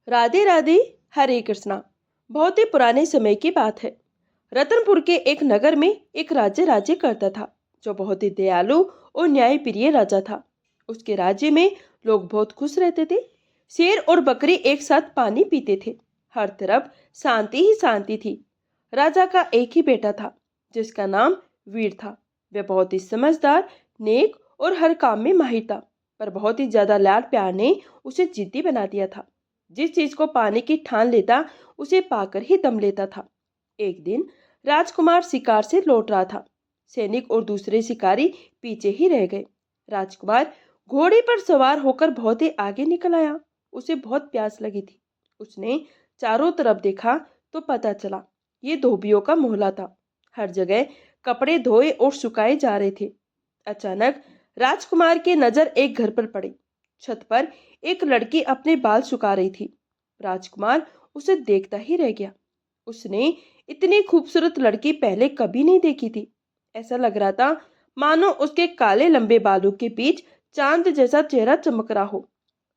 राधे राधे। हरे कृष्णा। बहुत ही पुराने समय की बात है। रतनपुर के एक नगर में एक राज्य करता था, जो बहुत ही दयालु और न्यायप्रिय राजा था। उसके राज्य में लोग बहुत खुश रहते थे। शेर और बकरी एक साथ पानी पीते थे। हर तरफ शांति ही शांति थी। राजा का एक ही बेटा था, जिसका नाम वीर था। वह बहुत ही समझदार, नेक और हर काम में माहिर था। पर बहुत ही ज्यादा लाड प्यार ने उसे जिद्दी बना दिया था। जिस चीज को पाने की ठान लेता, उसे पाकर ही दम लेता था। एक दिन राजकुमार शिकार से लौट रहा था। सैनिक और दूसरे शिकारी पीछे ही रह गए। राजकुमार घोड़े पर सवार होकर बहुत ही आगे निकल आया। उसे बहुत प्यास लगी थी। उसने चारों तरफ देखा तो पता चला ये धोबियों का मोहल्ला था। हर जगह कपड़े धोए और सुखाए जा रहे थे। अचानक राजकुमार की नजर एक घर पर पड़ी। छत पर एक लड़की अपने बाल सुखा रही थी। राजकुमार उसे देखता ही रह गया। उसने इतनी खूबसूरत लड़की पहले कभी नहीं देखी थी। ऐसा लग रहा था मानो उसके काले लंबे बालों के बीच चांद जैसा चेहरा चमक रहा हो।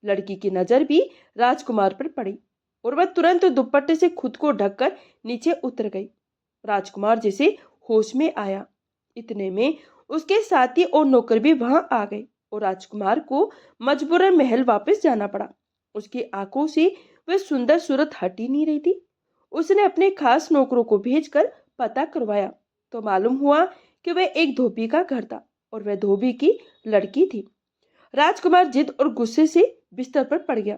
लड़की की नजर भी राजकुमार पर पड़ी और वह तुरंत दुपट्टे से खुद को ढककर नीचे उतर गई। राजकुमार जैसे होश में आया। इतने में उसके साथी और नौकर भी वहां आ गए और राजकुमार को मजबूरन महल वापस जाना पड़ा। उसकी आंखों से वह सुंदर सूरत हट ही नहीं रही थी। उसने अपने खास नौकरों को भेजकर पता करवाया तो मालूम हुआ कि वह एक धोबी का घर था और वह धोबी की लड़की थी। राजकुमार जिद और गुस्से से बिस्तर पर पड़ गया।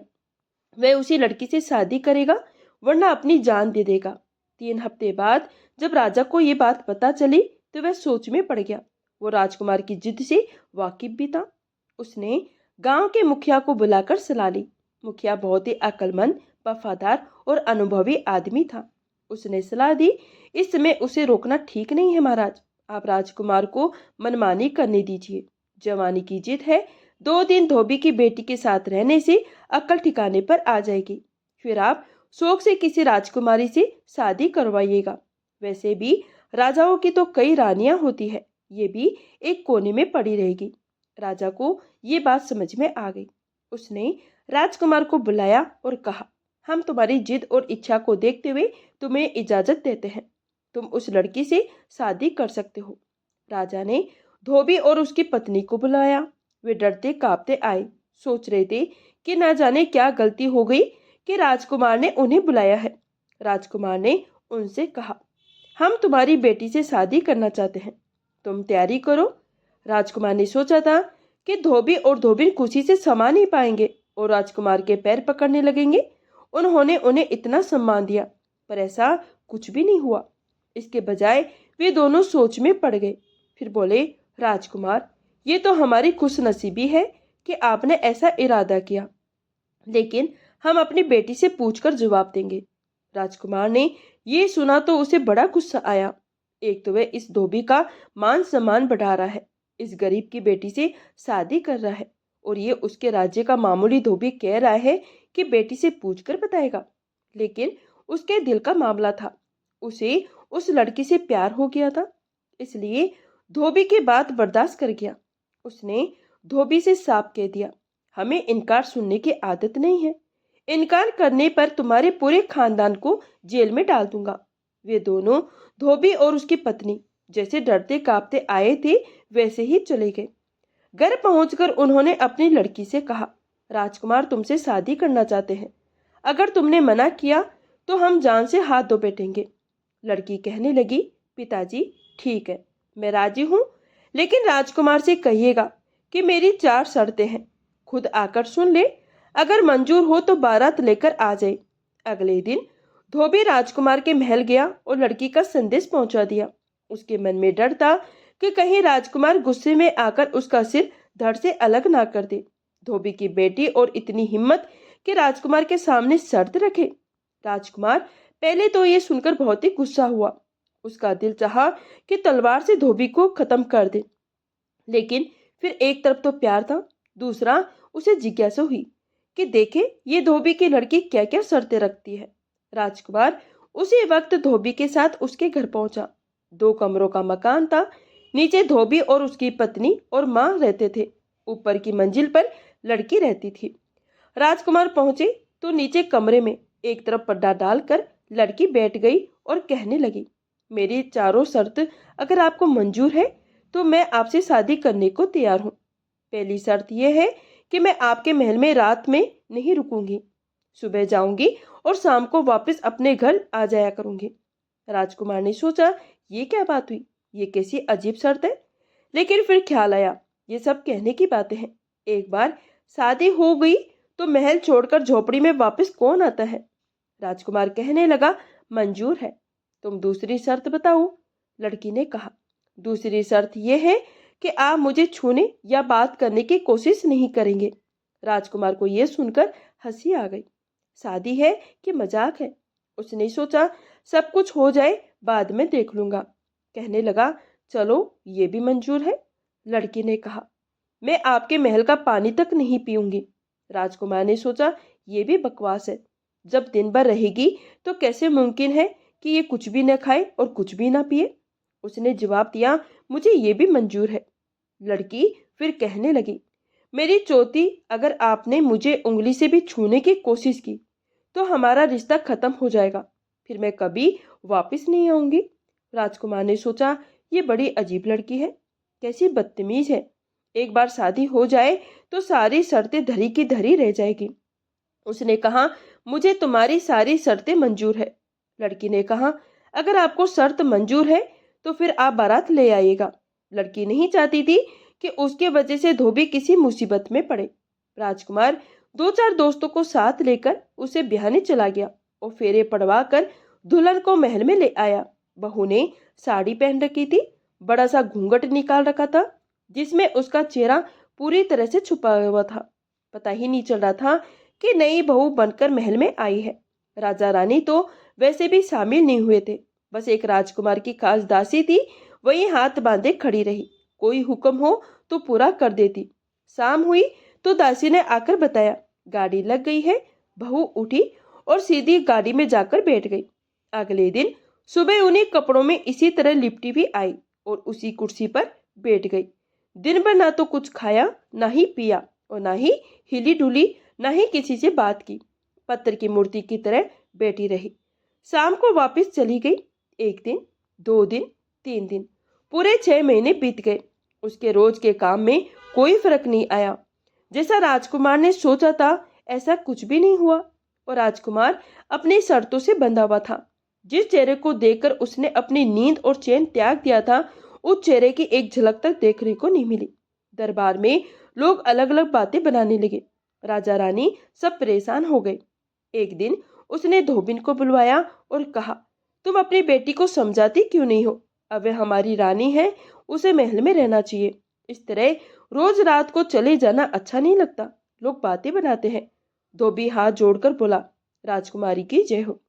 वह उसी लड़की से शादी करेगा, वरना अपनी जान दे देगा। 3 हफ्ते बाद जब राजा को ये बात पता चली तो वह सोच में पड़ गया। वो राजकुमार की जिद से वाकिफ भी था। उसने गांव के मुखिया को बुलाकर सलाह ली। मुखिया बहुत ही अक्लमंद, वफादार और अनुभवी आदमी था। उसने सलाह दी, इस समय उसे रोकना ठीक नहीं है महाराज। आप राजकुमार को मनमानी करने दीजिए। जवानी की जिद है। 2 दिन धोबी की बेटी के साथ रहने से अक्ल ठिकाने पर आ जाएगी। फिर आप शौक से किसी राजकुमारी से शादी करवाइएगा। वैसे भी राजाओं की तो कई रानियां होती है, ये भी एक कोने में पड़ी रहेगी। राजा को ये बात समझ में आ गई। उसने राजकुमार को बुलाया और कहा, हम तुम्हारी जिद और इच्छा को देखते हुए तुम्हें इजाजत देते हैं। तुम उस लड़की से शादी कर सकते हो। राजा ने धोबी और उसकी पत्नी को बुलाया। वे डरते कांपते आए, सोच रहे थे कि न जाने क्या गलती हो गई कि राजकुमार ने उन्हें बुलाया है। राजकुमार ने उनसे कहा, हम तुम्हारी बेटी से शादी करना चाहते हैं, तुम तैयारी करो। राजकुमार ने सोचा था कि धोबी और धोबिन खुशी से समा नहीं पाएंगे और राजकुमार के पैर पकड़ने लगेंगे। उन्होंने उन्हें इतना सम्मान दिया, पर ऐसा कुछ भी नहीं हुआ। इसके बजाय वे दोनों सोच में पड़ गए। फिर बोले, राजकुमार, ये तो हमारी खुशनसीबी है कि आपने ऐसा इरादा किया, लेकिन हम अपनी बेटी से पूछकर जवाब देंगे। राजकुमार ने ये सुना तो उसे बड़ा गुस्सा आया। एक तो वह इस धोबी का मान सम्मान बढ़ा रहा है, इस गरीब की बेटी से शादी कर रहा है, और ये उसके राज्य का मामूली धोबी कह रहा है कि बेटी से पूछकर बताएगा। लेकिन उसके दिल का मामला था। उसे उस लड़की से प्यार हो गया था, इसलिए धोबी की बात बर्दाश्त कर गया। उसने धोबी से साफ कह दिया, हमें इनकार सुनने की आदत नहीं है। इनकार करने पर तुम्हारे पूरे खानदान को जेल में डाल दूंगा। वे दोनों, धोबी और उसकी पत्नी, जैसे डरते कांपते आए थे वैसे ही चले गए। घर पहुंचकर उन्होंने अपनी लड़की से कहा, राजकुमार तुमसे शादी करना चाहते हैं। अगर तुमने मना किया तो हम जान से हाथ धो बैठेंगे। लड़की कहने लगी, पिताजी ठीक है, मैं राजी हूँ, लेकिन राजकुमार से कहिएगा कि मेरी 4 शर्तें हैं। खुद आकर सुन ले। अगर मंजूर हो तो बारात लेकर आ जाए। अगले दिन धोबी राजकुमार के महल गया और लड़की का संदेश पहुंचा दिया। उसके मन में डर था कि कहीं राजकुमार गुस्से में आकर उसका सिर धड़ से अलग ना कर दे। धोबी की बेटी और इतनी हिम्मत कि राजकुमार के सामने शर्त रखे। राजकुमार पहले तो ये सुनकर बहुत ही गुस्सा हुआ। उसका दिल चाहा कि तलवार से धोबी को खत्म कर दे, लेकिन फिर एक तरफ तो प्यार था, दूसरा उसे जिज्ञासा हुई कि देखे ये धोबी की लड़की क्या क्या शर्तें रखती है। राजकुमार उसी वक्त धोबी के साथ उसके घर पहुंचा। 2 कमरों का मकान था। नीचे धोबी और उसकी पत्नी और माँ रहते थे। ऊपर की मंजिल पर लड़की रहती थी। राजकुमार पहुंचे तो नीचे कमरे में एक तरफ पर्दा डालकर लड़की बैठ गई और कहने लगी, मेरी चारों शर्त अगर आपको मंजूर है तो मैं आपसे शादी करने को तैयार हूँ। पहली शर्त यह है कि मैं आपके महल में रात में नहीं रुकूंगी, सुबह जाऊंगी और शाम को वापस अपने घर आ जाया करूंगी। राजकुमार ने सोचा, ये क्या बात हुई, ये कैसी अजीब शर्त है। लेकिन फिर ख्याल आया, ये सब कहने की बातें हैं। एक बार शादी हो गई तो महल छोड़कर झोपड़ी में वापस कौन आता है। राजकुमार कहने लगा, मंजूर है। तुम दूसरी शर्त बताओ। लड़की ने कहा, दूसरी शर्त यह है कि आप मुझे छूने या बात करने की कोशिश नहीं करेंगे। राजकुमार को यह सुनकर हंसी आ गई। शादी है कि मजाक है। उसने सोचा, सब कुछ हो जाए बाद में देख लूंगा। कहने लगा, चलो ये भी मंजूर है। लड़की ने कहा, मैं आपके महल का पानी तक नहीं पीऊंगी। राजकुमार ने सोचा, ये भी बकवास है। जब दिन भर रहेगी तो कैसे मुमकिन है कि ये कुछ भी न खाए और कुछ भी ना पिए। उसने जवाब दिया, मुझे ये भी मंजूर है। लड़की फिर कहने लगी, मेरी चौथी, अगर आपने मुझे उंगली से भी छूने की कोशिश की तो हमारा रिश्ता खत्म हो जाएगा, फिर मैं कभी वापस नहीं आऊंगी। राजकुमार ने सोचा, ये बड़ी अजीब लड़की है, कैसी बदतमीज है। एक बार शादी हो जाए तो सारी शर्तें धरी की धरी रह जाएगी। उसने कहा, मुझे तुम्हारी सारी शर्तें मंजूर है। लड़की ने कहा, अगर आपको शर्त मंजूर है तो फिर आप बारात ले आइएगा। लड़की नहीं चाहती थी कि उसके वजह से धोबी किसी मुसीबत में पड़े। राजकुमार दो चार दोस्तों को साथ लेकर उसे ब्याहने चला गया और फेरे पड़वा कर दुल्हन को महल में ले आया। बहू ने साड़ी पहन रखी थी, बड़ा सा घूंघट निकाल रखा था जिसमें उसका चेहरा पूरी तरह से छुपा हुआ था। पता ही नहीं चल रहा था कि नई बहू बनकर महल में आई है। राजा रानी तो वैसे भी शामिल नहीं हुए थे, बस एक राजकुमार की खास दासी थी, वही हाथ बांधे खड़ी रही, कोई हुक्म हो तो पूरा कर देती। शाम हुई तो दासी ने आकर बताया, गाड़ी लग गई है। बहू उठी और सीधी गाड़ी में जाकर बैठ गई। अगले दिन सुबह उन्हीं कपड़ों में इसी तरह लिपटी भी आई और उसी कुर्सी पर बैठ गई। दिन भर ना तो कुछ खाया, ना ही पिया और ना ही हिली डुली, ना ही किसी से बात की। पत्थर की मूर्ति की तरह बैठी रही। शाम को वापस चली गई। एक दिन, 2 दिन, 3 दिन, पूरे 6 महीने बीत गए। उसके रोज के काम में कोई फर्क नहीं आया। जैसा राजकुमार ने सोचा था ऐसा कुछ भी नहीं हुआ और राजकुमार अपनी शर्तों से बंधा हुआ था। जिस चेहरे को देखकर उसने अपनी नींद और चैन त्याग दिया था, उस चेहरे की एक झलक तक देखने को नहीं मिली। दरबार में लोग अलग अलग बातें बनाने लगे। राजा रानी सब परेशान हो गए। एक दिन उसने धोबिन को बुलवाया और कहा, तुम अपनी बेटी को समझाती क्यों नहीं हो। अब वह हमारी रानी है, उसे महल में रहना चाहिए। इस तरह रोज रात को चले जाना अच्छा नहीं लगता, लोग बातें बनाते हैं। धोबी हाथ जोड़कर बोला, राजकुमारी की जय हो।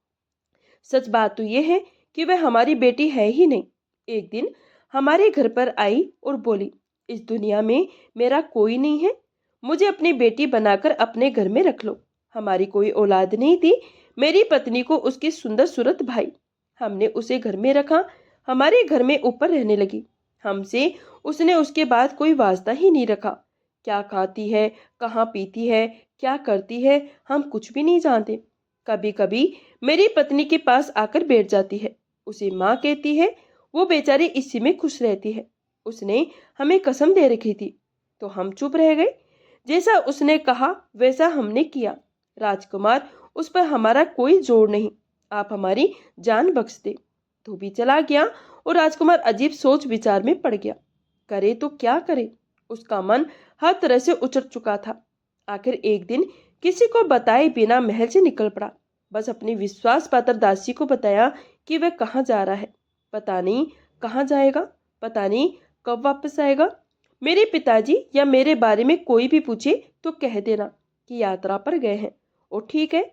सच बात तो यह है कि वह हमारी बेटी है ही नहीं। एक दिन हमारे घर पर आई और बोली, इस दुनिया में मेरा कोई नहीं है, मुझे अपनी बेटी बनाकर अपने घर में रख लो। हमारी कोई औलाद नहीं थी, मेरी पत्नी को उसकी सुंदर सूरत भाई, हमने उसे घर में रखा, हमारे घर में ऊपर रहने लगी। हमसे उसने उसके बाद कोई वास्ता ही नहीं रखा। क्या खाती है, कहाँ पीती है, क्या करती है, हम कुछ भी नहीं जानते। कभी कभी मेरी पत्नी के पास आकर बैठ जाती है, उसे माँ कहती है, वो बेचारी इसी में खुश रहती है। उसने हमें कसम दे रखी थी तो हम चुप रह गए। जैसा उसने कहा वैसा हमने किया। राजकुमार, उस पर हमारा कोई जोर नहीं, आप हमारी जान बख्श दे। धोबी चला गया और राजकुमार अजीब सोच विचार में पड़ गया। करे तो क्या करे, उसका मन हर तरह से उचट चुका था। आखिर एक दिन किसी को बताए बिना महल से निकल पड़ा। बस अपनी विश्वास पात्र दासी को बताया कि वह कहाँ जा रहा है। पता नहीं कहाँ जाएगा, पता नहीं कब वापस आएगा। मेरे पिताजी या मेरे बारे में कोई भी पूछे तो कह देना कि यात्रा पर गए हैं। और ठीक है।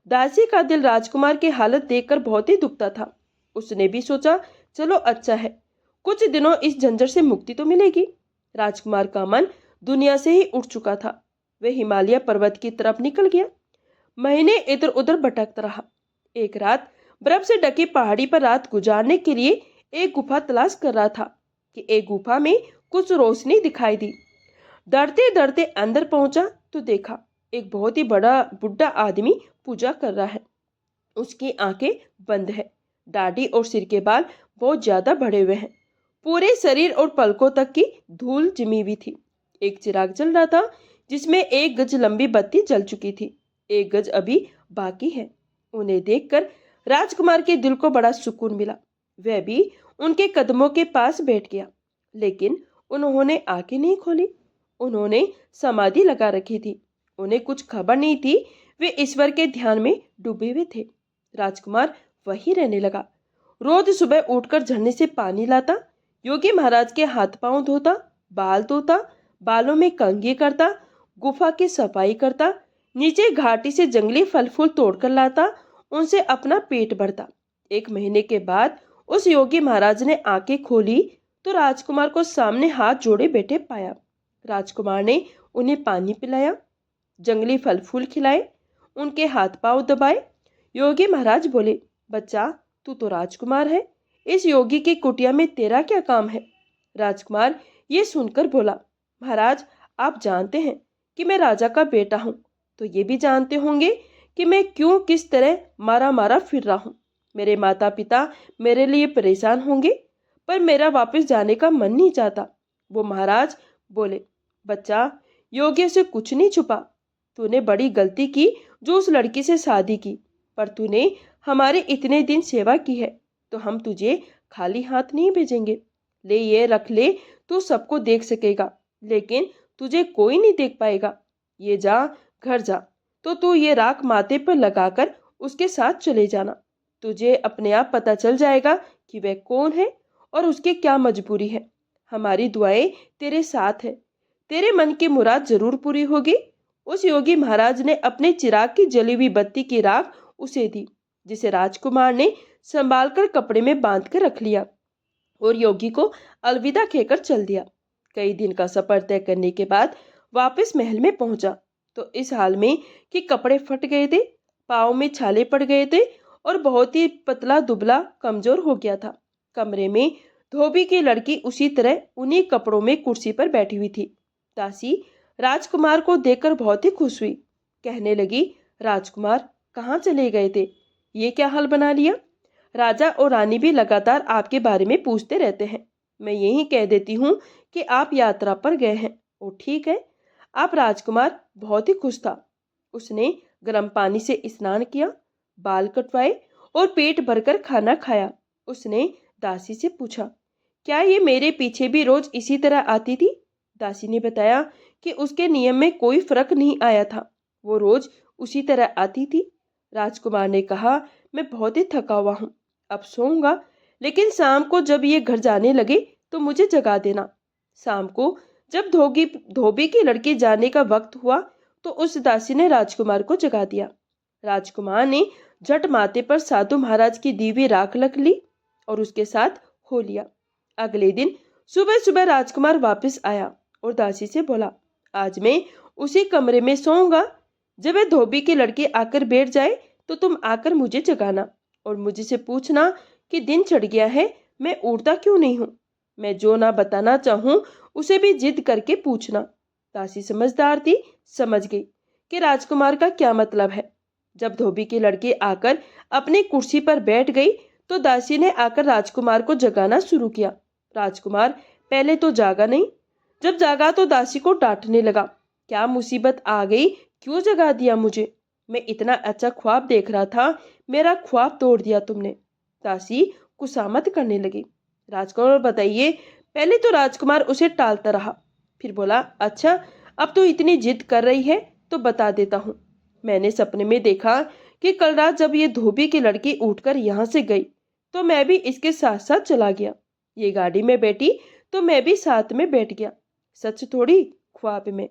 दासी का दिल राजकुमार की हालत देखकर बहुत ही दुखता था। उसने भी सोचा, चलो अच्छा है, कुछ दिनों इस झंझट से मुक्ति तो मिलेगी। राजकुमार का मन दुनिया से ही उठ चुका था। वह हिमालय पर्वत की तरफ निकल गया। महीने इधर उधर भटकता रहा। एक रात बर्फ से ढकी पहाड़ी पर रात गुजारने के लिए एक गुफा तलाश कर रहा था कि एक गुफा में कुछ रोशनी दिखाई दी। डरते डरते अंदर पहुंचा तो देखा एक बहुत ही बड़ा बुढ़ा आदमी पूजा कर रहा है। उसकी आंखें बंद है, दाढ़ी और सिर के बाल बहुत ज्यादा बढ़े हुए हैं। पूरे शरीर और पलकों तक की धूल जमी हुई थी। एक चिराग जल रहा था जिसमें 1 गज लंबी बत्ती जल चुकी थी। 1 गज अभी बाकी है। उन्हें देखकर राजकुमार के दिल को बड़ा सुकून मिला। वह भी उनके कदमों के पास बैठ गया, लेकिन उन्होंने आंखें नहीं खोली। उन्होंने समाधि लगा रखी थी। उन्हें कुछ खबर नहीं थी, वे ईश्वर के ध्यान में डूबे हुए थे। राजकुमार वहीं रहने लगा। रोज सुबह उठकर झरने से पानी लाता, योगी महाराज के हाथ पांव धोता, बाल धोता, बालों में कंघी करता, गुफा की सफाई करता, नीचे घाटी से जंगली फल फूल तोड़कर लाता, उनसे अपना पेट भरता। 1 महीने के बाद उस योगी महाराज ने आंखें खोली तो राजकुमार को सामने हाथ जोड़े बैठे पाया। राजकुमार ने उन्हें पानी पिलाया, जंगली फल फूल खिलाए, उनके हाथ पांव दबाए। योगी महाराज बोले, बच्चा, तू तो राजकुमार है, इस योगी की कुटिया में तेरा क्या काम है? राजकुमार ये सुनकर बोला, महाराज, आप जानते हैं कि मैं राजा का बेटा हूँ, तो ये भी जानते होंगे कि मैं क्यों किस तरह मारा मारा फिर रहा हूँ। मेरे माता पिता मेरे लिए परेशान होंगे, पर मेरा वापस जाने का मन नहीं चाहता। वो महाराज बोले, बच्चा, योगी से कुछ नहीं छुपा। तूने बड़ी गलती की जो उस लड़की से शादी की, पर तूने हमारे इतने दिन सेवा की है, तो हम तुझे खाली हाथ नहीं भेजेंगे। ले ये रख ले, तू सबको देख सकेगा, लेकिन तुझे कोई नहीं देख पाएगा। ये जा, घर जा, तो तू ये राख माथे पर लगाकर उसके साथ चले जाना। तुझे अपने आप पता चल जाएगा कि वह कौन है और उसकी क्या मजबूरी है। हमारी दुआएं तेरे साथ है, तेरे मन की मुराद जरूर पूरी होगी। उस योगी महाराज ने अपने चिराग की जली हुई बत्ती की राख उसे दी, जिसे राजकुमार ने संभाल कर कपड़े में बांध कर रख लिया और योगी को अलविदा कहकर चल दिया। कई दिन का सफर तय करने के बाद वापस महल में पहुंचा तो इस हाल में कि कपड़े फट गए थे, पाँव में छाले पड़ गए थे और बहुत ही पतला दुबला कमजोर हो गया था। कमरे में धोबी की लड़की उसी तरह उन्हीं कपड़ों में कुर्सी पर बैठी हुई थी। दासी राजकुमार को देखकर बहुत ही खुश हुई। कहने लगी, राजकुमार कहाँ चले गए थे? ये क्या हाल बना लिया? राजा और रानी भी लगातार आपके बारे में पूछते रहते हैं। मैं यही कह देती हूँ कि आप यात्रा पर गए हैं। ओ ठीक है। आप राजकुमार बहुत ही खुश था। उसने गर्म पानी से स्नान किया, बाल कटवाए और पेट भरकर खाना खाया। उसने दासी से पूछा, क्या ये मेरे पीछे भी रोज इसी तरह आती थी? दासी ने बताया कि उसके नियम में कोई फर्क नहीं आया था, वो रोज उसी तरह आती थी। राजकुमार ने कहा, मैं बहुत ही थका हुआ हूँ, अब सोऊंगा, लेकिन शाम को जब ये घर जाने लगे तो मुझे जगा देना। शाम को जब धोबी की लड़की जाने का वक्त हुआ तो उस दासी ने राजकुमार को जगा दिया। राजकुमार ने झट माथे पर साधु महाराज की दी हुई राख रख ली और उसके साथ हो लिया। अगले दिन सुबह सुबह राजकुमार वापस आया और दासी से बोला, आज मैं उसी कमरे में सोऊंगा। जब वह धोबी की लड़की आकर बैठ जाए तो तुम आकर मुझे जगाना और मुझसे पूछना कि दिन चढ़ गया है, मैं उठता क्यों नहीं हूँ। मैं जो ना बताना चाहूँ उसे भी जिद करके पूछना। दासी समझदार थी, समझ गई कि राजकुमार का क्या मतलब है। जब धोबी की लड़की आकर अपनी कुर्सी पर बैठ गई तो दासी ने आकर राजकुमार को जगाना शुरू किया। राजकुमार पहले तो जागा नहीं, जब जागा तो दासी को डांटने लगा, क्या मुसीबत आ गई, क्यों जगा दिया मुझे? मैं इतना अच्छा ख्वाब देख रहा था, मेरा ख्वाब तोड़ दिया तुमने। दासी कुसामत करने लगी। राजकुमार बताइए। पहले तो राजकुमार उसे टालता रहा, फिर बोला, अच्छा अब तो इतनी जिद कर रही है तो बता देता हूँ। मैंने सपने में देखा कि कल रात जब ये धोबी की लड़की उठकर यहाँ से गई तो मैं भी इसके साथ साथ चला गया। ये गाड़ी में बैठी तो मैं भी साथ में बैठ गया। सच थोड़ी, ख्वाब में।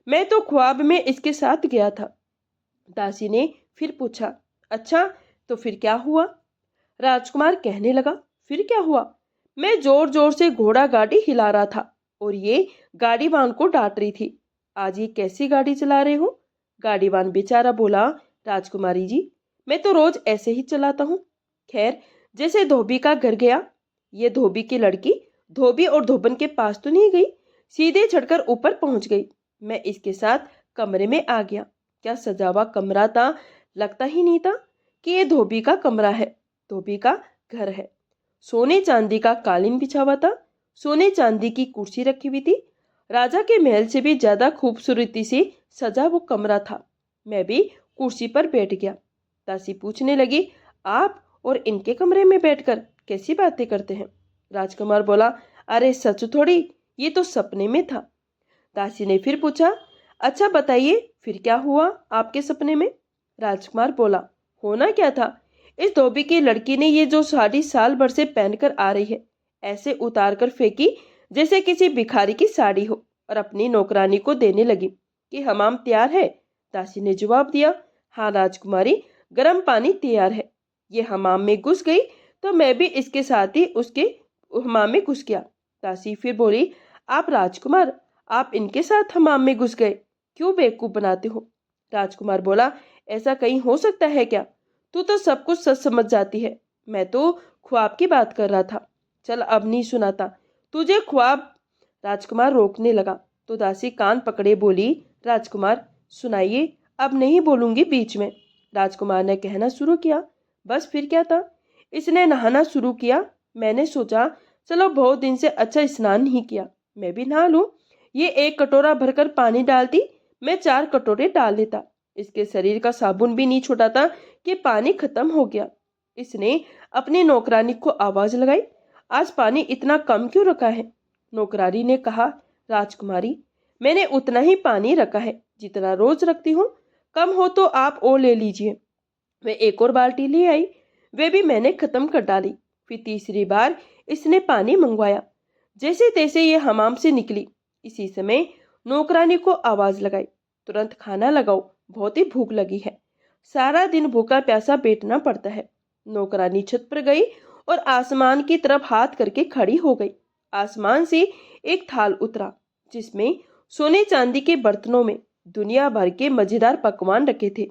मैं तो ख्वाब में इसके साथ गया था। दासी ने फिर पूछा, अच्छा तो फिर क्या हुआ? राजकुमार कहने लगा, फिर क्या हुआ? मैं जोर जोर से घोड़ा गाड़ी हिला रहा था और ये गाड़ीवान को डांट रही थी, आज ये कैसी गाड़ी चला रहे हो? गाड़ीवान बेचारा बोला, राजकुमारी जी, मैं तो रोज ऐसे ही चलाता हूँ। खैर, जैसे धोबी का घर गया, ये धोबी की लड़की धोबी और धोबन के पास तो नहीं गई, सीधे चढ़कर ऊपर पहुंच गई। मैं इसके साथ कमरे में आ गया। क्या सजा हुआ कमरा था? लगता ही नहीं था कि ये धोबी का कमरा है, धोबी का घर है। सोने चांदी का कालीन बिछा हुआ था, सोने चांदी की कुर्सी रखी हुई थी। राजा के महल से भी ज्यादा खूबसूरती से सजा वो कमरा था। मैं भी कुर्सी पर बैठ गया। दासी पूछने लगी, आप और इनके कमरे में बैठकर कैसी बातें करते हैं? राजकुमार बोला, अरे सच थोड़ी, ये तो सपने में था। दासी ने फिर पूछा, अच्छा बताइए फिर क्या हुआ आपके सपने में? राजकुमार बोला, होना क्या था, इस धोबी की लड़की ने ये जो साड़ी साल भर से पहनकर आ रही है ऐसे उतार कर फेंकी जैसे किसी भिखारी की साड़ी हो, और अपनी नौकरानी को देने लगी कि हमाम तैयार है। दासी ने जवाब दिया, हाँ राजकुमारी, गर्म पानी तैयार है। ये हमाम में घुस गई तो मैं भी इसके साथ ही उसके हमाम में घुस गया। दासी फिर बोली, आप राजकुमार, आप इनके साथ हमाम में घुस गए, क्यों बेवकूफ बनाते हो? राजकुमार बोला, ऐसा कहीं हो सकता है क्या? तू तो सब कुछ सच समझ जाती है। मैं तो ख्वाब की बात कर रहा था। चल अब नहीं सुनाता तुझे ख्वाब। राजकुमार रोकने लगा तो दासी कान पकड़े बोली, राजकुमार सुनाइए, अब नहीं बोलूंगी बीच में। राजकुमार ने कहना शुरू किया, बस फिर क्या था, इसने नहाना शुरू किया। मैंने सोचा चलो बहुत दिन से अच्छा स्नान नहीं किया, मैं भी नहा लूं। ये एक कटोरा भरकर पानी डालती, मैं 4 कटोरे डाल लेता। इसके शरीर का साबुन भी नहीं छूटा था कि पानी खत्म हो गया। इसने अपनी नौकरानी को आवाज लगाई, आज पानी इतना कम क्यों रखा है? नौकरानी ने कहा, राजकुमारी, मैंने उतना ही पानी रखा है जितना रोज रखती हूँ, कम हो तो आप और ले लीजिए। वे एक और बाल्टी ले आई, वे भी मैंने खत्म कर डाली। फिर तीसरी बार इसने पानी मंगवाया। जैसे तैसे ये हमाम से निकली। इसी समय नौकरानी को आवाज लगाई, तुरंत खाना लगाओ, बहुत ही भूख लगी है। सारा दिन भूखा प्यासा बैठना पड़ता है। नौकरानी छत पर गई और आसमान की तरफ हाथ करके खड़ी हो गई। आसमान से एक थाल उतरा जिसमें सोने चांदी के बर्तनों में दुनिया भर के मजेदार पकवान रखे थे।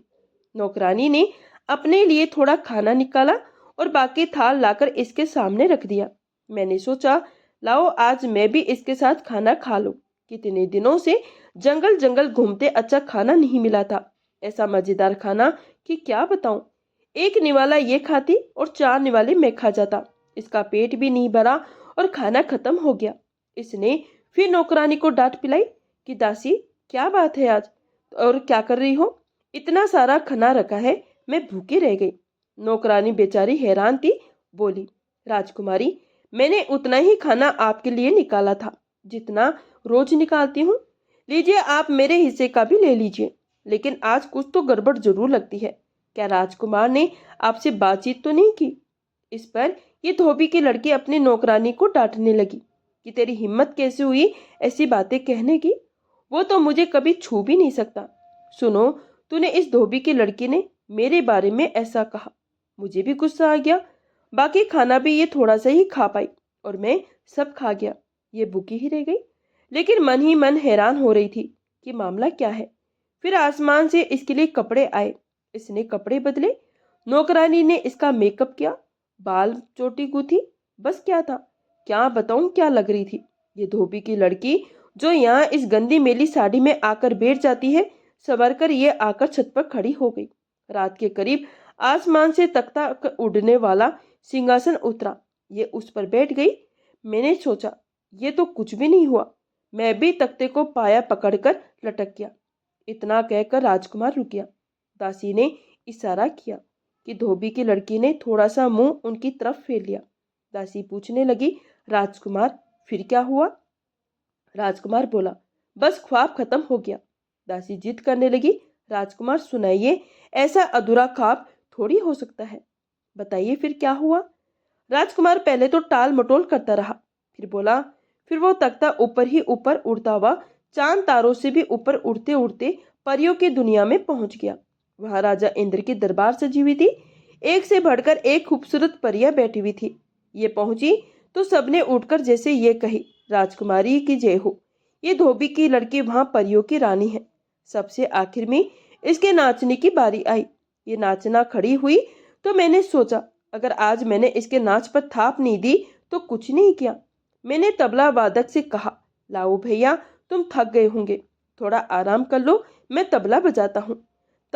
नौकरानी ने अपने लिए थोड़ा खाना निकाला और बाकी थाल लाकर इसके सामने रख दिया। मैंने सोचा, लाओ आज मैं भी इसके साथ खाना खा लूं। कितने दिनों से जंगल जंगल घूमते अच्छा खाना नहीं मिला था। ऐसा मजेदार खाना कि क्या बताऊं। एक निवाला ये खाती और 4 निवाले मैं खा जाता। इसका पेट भी नहीं भरा और खाना खत्म हो गया। इसने फिर नौकरानी को डांट पिलाई कि दासी, क्या बात है आज, और क्या कर रही हो? इतना सारा खाना रखा है, मैं भूखी रह गई। नौकरानी बेचारी हैरान थी, बोली, राजकुमारी, मैंने उतना ही खाना आपके लिए निकाला था जितना रोज निकालती हूँ। लीजिए, आप मेरे हिस्से का भी ले लीजिए। लेकिन आज कुछ तो गड़बड़ जरूर लगती है। क्या राजकुमार ने आपसे बातचीत तो नहीं की? इस पर ये धोबी की लड़की अपनी नौकरानी को डांटने लगी कि तेरी हिम्मत कैसे हुई ऐसी बातें कहने की? वो तो मुझे कभी छू भी नहीं सकता। सुनो, तूने इस धोबी की लड़की ने मेरे बारे में ऐसा कहा, मुझे भी गुस्सा आ गया। बाकी खाना भी ये थोड़ा सा ही खा पाई और मैं सब खा गया। ये भूखी ही रह गई। लेकिन मन ही मन हैरान हो रही थी कि मामला क्या है। फिर आसमान से इसके लिए कपड़े आए। इसने कपड़े बदले। नौकरानी ने इसका मेकअप किया, बाल चोटी गूंथी। बस क्या था, क्या बताऊं क्या लग रही थी। ये धोबी की लड़की जो यहाँ इस गंदी मेली साड़ी में आकर बैठ जाती है, सवर कर ये आकर छत पर खड़ी हो गई। रात के करीब आसमान से तख्ता उड़ने वाला सिंहासन उतरा। ये उस पर बैठ गई। मैंने सोचा, ये तो कुछ भी नहीं हुआ। मैं भी तख्ते को पाया पकड़कर लटक गया। इतना कहकर राजकुमार रुक गया। दासी ने इशारा किया कि धोबी की लड़की ने थोड़ा सा मुंह उनकी तरफ फेर लिया। दासी पूछने लगी, राजकुमार फिर क्या हुआ? राजकुमार बोला, बस ख्वाब खत्म हो गया। दासी जिद करने लगी, राजकुमार सुनाइए, ऐसा अधूरा ख्वाब थोड़ी हो सकता है, बताइए फिर क्या हुआ? राजकुमार पहले तो टाल मटोल करता रहा, फिर बोला, फिर वो तख्ता ऊपर ही ऊपर उड़ता हुआ चांद तारों से भी ऊपर उड़ते उड़ते परियों की दुनिया में पहुंच गया। वहां राजा इंद्र की दरबार सजी हुई थी। एक से बढ़कर एक खूबसूरत परियां बैठी हुई थी। ये पहुंची तो सबने उठकर जैसे ये कही, राजकुमारी की जय हो। ये धोबी की लड़की वहां परियों की रानी है। सबसे आखिर में इसके नाचने की बारी आई। ये नाचना खड़ी हुई तो मैंने सोचा, अगर आज मैंने इसके नाच पर थाप नहीं दी तो कुछ नहीं किया। मैंने तबला वादक से कहा, लाओ भैया, तुम थक गए होंगे, थोड़ा आराम कर लो, मैं तबला बजाता हूँ।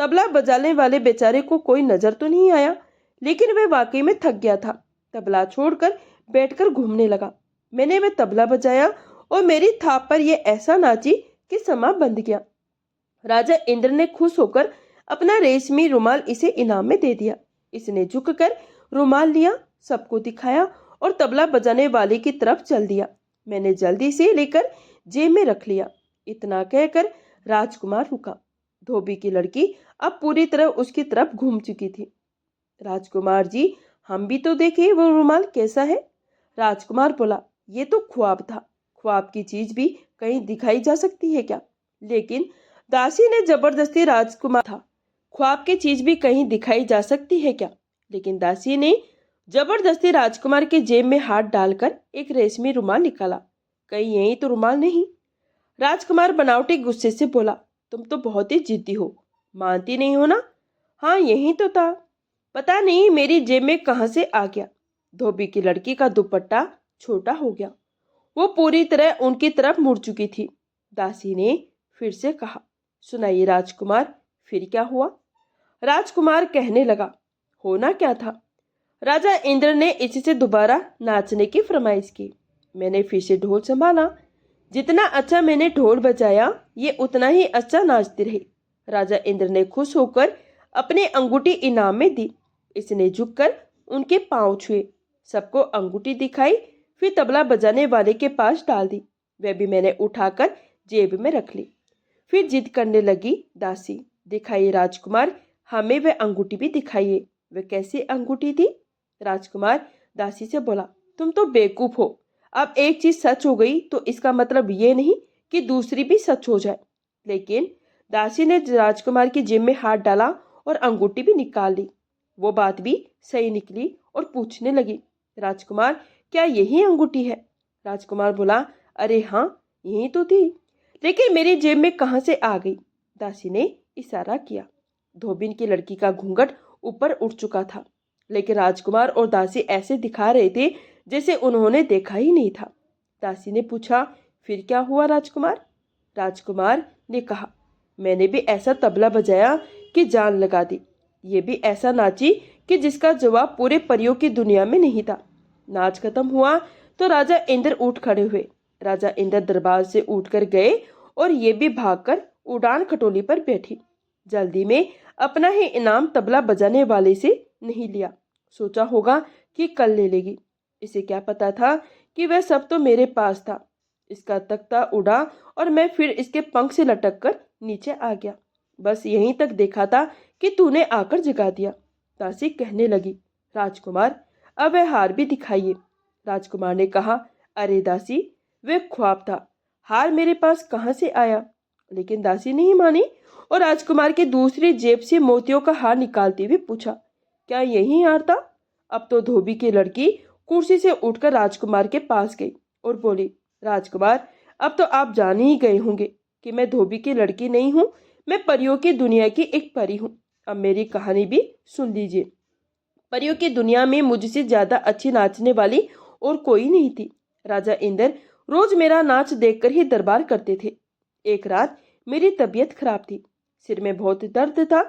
तबला बजाने वाले बेचारे को कोई नजर तो नहीं आया, लेकिन वह वाकई में थक गया था। तबला छोड़कर बैठकर घूमने लगा। मैंने वह तबला बजाया और मेरी थाप पर यह ऐसा नाची कि समा बंध गया। राजा इंद्र ने खुश होकर अपना रेशमी रुमाल इसे इनाम में दे दिया। इसने झुककर रुमाल लिया, सबको दिखाया और तबला बजाने वाले की तरफ चल दिया। मैंने जल्दी से लेकर जेब में रख लिया। इतना कहकर राजकुमार रुका। धोबी की लड़की अब पूरी तरह उसकी तरफ घूम चुकी थी। राजकुमार जी, हम भी तो देखें वो रुमाल कैसा है। राजकुमार बोला, ये तो ख्वाब था। ख्वाब की चीज भी कहीं दिखाई जा सकती है क्या? लेकिन दासी ने जबरदस्ती राजकुमार था। ख्वाब की चीज भी कहीं दिखाई जा सकती है क्या? लेकिन दासी ने जबरदस्ती राजकुमार के जेब में हाथ डालकर एक रेशमी रुमाल निकाला। कहीं यही तो रुमाल नहीं? राजकुमार बनावटी गुस्से से बोला, तुम तो बहुत ही जिद्दी हो, मानती नहीं हो ना? हाँ, यही तो था। पता नहीं मेरी जेब में कहां से आ गया। धोबी की लड़की का दुपट्टा छोटा हो गया। वो पूरी तरह उनकी तरफ मुड़ चुकी थी। दासी ने फिर से कहा, सुनाइए राजकुमार, फिर क्या हुआ? राजकुमार कहने लगा, होना क्या था? राजा इंद्र ने इससे दोबारा नाचने की फरमाइश की। मैंने फिर से ढोल संभाला। जितना अच्छा मैंने ढोल बजाया, ये उतना ही अच्छा नाचती रही। राजा इंद्र ने खुश होकर अपनी अंगूठी इनाम में दी। इसने झुककर उनके पांव छुए, सबको अंगूठी दिखाई, फिर तबला बजाने वाले के पास डाल दी। वह भी मैंने उठाकर जेब में रख ली। फिर जिद करने लगी दासी, दिखाइए राजकुमार, हमें वह अंगूठी भी दिखाइए। वह कैसी अंगूठी थी? राजकुमार दासी से बोला, तुम तो बेवकूफ हो। अब एक चीज सच हो गई तो इसका मतलब ये नहीं कि दूसरी भी सच हो जाए। लेकिन दासी ने राजकुमार की जेब में हाथ डाला और अंगूठी भी निकाल ली। वो बात भी सही निकली और पूछने लगी, राजकुमार, क्या यही अंगूठी है? राजकुमार बोला, अरे हाँ, यही तो थी, लेकिन मेरी जेब में कहां से आ गई? दासी ने इशारा किया। धोबिन की लड़की का घूंघट ऊपर उठ चुका था, लेकिन राजकुमार और दासी ऐसे दिखा रहे थे जैसे उन्होंने देखा ही नहीं था। दासी ने पूछा, फिर क्या हुआ राजकुमार? राजकुमार ने कहा, मैंने भी ऐसा तबला बजाया कि जान लगा दी। ये भी ऐसा नाची कि जिसका जवाब पूरे परियों की दुनिया में नहीं था। नाच खत्म हुआ तो राजा इंद्र उठ खड़े हुए। राजा इंद्र दरबार से उठकर गए और ये भी भागकर उड़ान खटोली पर बैठी। जल्दी में अपना ही इनाम तबला बजाने वाले से नहीं लिया। सोचा होगा कि कल ले लेगी। इसे क्या पता था कि वह सब तो मेरे पास था। इसका तख्ता उड़ा और मैं फिर इसके पंख से लटक कर नीचे आ गया। बस यहीं तक देखा था कि तूने आकर जगा दिया। दासी कहने लगी, राजकुमार, अब वह हार भी दिखाइए। राजकुमार ने कहा, अरे दासी, वह ख्वाब था, हार मेरे पास कहाँ से आया? लेकिन दासी नहीं मानी और राजकुमार की दूसरी जेब से मोतियों का हार निकालते हुए पूछा, क्या यही हार था? अब तो धोबी की लड़की कुर्सी से उठकर राजकुमार के पास गई और बोली, राजकुमार, अब तो आप जान ही गए होंगे कि मैं धोबी की लड़की नहीं हूँ, मैं परियों की दुनिया की एक परी हूँ। अब मेरी कहानी भी सुन लीजिए। परियों की दुनिया में मुझसे ज्यादा अच्छी नाचने वाली और कोई नहीं थी। राजा इंद्र रोज मेरा नाच देखकर ही दरबार करते थे। एक रात मेरी तबीयत खराब थी, सिर में बहुत दर्द था।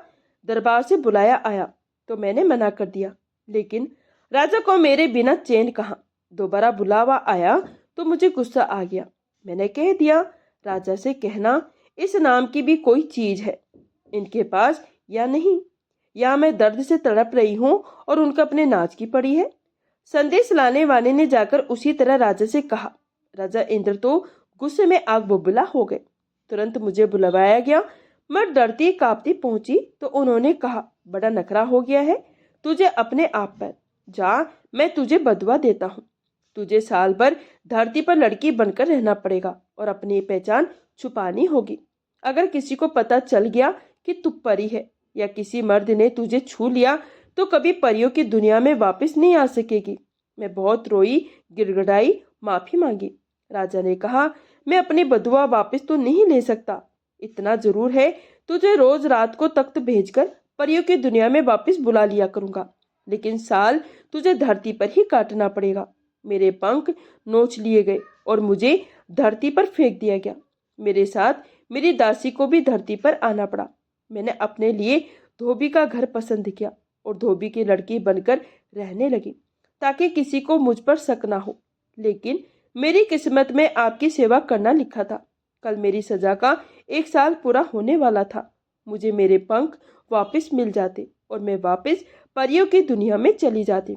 दरबार से बुलाया आया तो मैंने मना कर दिया, लेकिन राजा को मेरे बिना चैन कहाँ। दोबारा बुलावा आया तो मुझे गुस्सा आ गया। मैंने कह दिया, राजा से कहना इस नाम की भी कोई चीज है इनके पास या नहीं, या मैं दर्द से तड़प रही हूँ और उनका अपने नाच की पड़ी है। संदेश लाने वाले ने जाकर उसी तरह राजा से कहा। राजा इंद्र तो गुस्से में आग बबूला हो गए। तुरंत मुझे बुलवाया गया। मैं डरती कांपती पहुंची तो उन्होंने कहा, बड़ा नखरा हो गया है तुझे अपने आप पर, जा, मैं तुझे बदवा देता हूँ। तुझे साल भर धरती पर लड़की बनकर रहना पड़ेगा और अपनी पहचान छुपानी होगी। अगर किसी को पता चल गया कि तू परी है या किसी मर्द ने तुझे छू लिया तो कभी परियों की दुनिया में वापस नहीं आ सकेगी। मैं बहुत रोई, गिड़गिड़ाई, माफी मांगी। राजा ने कहा, मैं अपनी बदुआ वापस तो नहीं ले सकता। इतना जरूर है, तुझे रोज रात को तख्त भेजकर परियों की दुनिया में वापस बुला लिया करूंगा, लेकिन साल तुझे धरती पर ही काटना पड़ेगा। मेरे पंख नोच लिए गए और मुझे धरती पर फेंक दिया गया। मेरे साथ मेरी दासी को भी धरती पर आना पड़ा। मैंने अपने लिए धोबी का घर पसंद किया और धोबी की लड़की बनकर रहने लगी ताकि किसी को मुझ पर शक ना हो। लेकिन मेरी किस्मत में आपकी सेवा करना लिखा था। कल मेरी सजा का 1 साल पूरा होने वाला था। मुझे मेरे पंख वापस मिल जाते और मैं वापस परियों की दुनिया में चली जाती।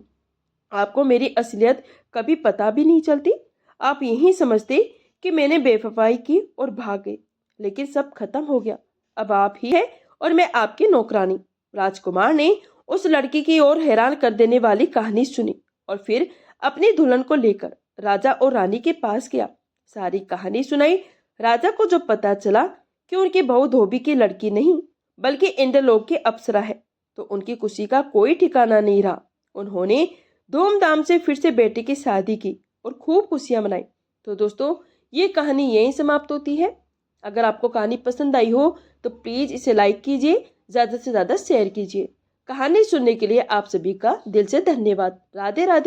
आपको मेरी असलियत कभी पता भी नहीं चलती। आप यही समझते कि मैंने बेवफाई की और भाग गए। लेकिन सब खत्म हो गया। अब आप ही है और मैं आपकी नौकरानी। राजकुमार ने उस लड़की की ओर हैरान कर देने वाली कहानी सुनी और फिर अपनी दुल्हन को लेकर राजा और रानी के पास गया। सारी कहानी सुनाई। राजा को जो पता चला कि उनकी बहू धोबी की लड़की नहीं बल्कि इंद्रलोक की अप्सरा है, तो उनकी खुशी का कोई ठिकाना नहीं रहा। उन्होंने धूमधाम से फिर से बेटी की शादी की और खूब खुशियां मनाई। तो दोस्तों, ये कहानी यहीं समाप्त होती है। अगर आपको कहानी पसंद आई हो तो प्लीज़ इसे लाइक कीजिए, ज़्यादा से ज़्यादा शेयर कीजिए। कहानी सुनने के लिए आप सभी का दिल से धन्यवाद। राधे राधे।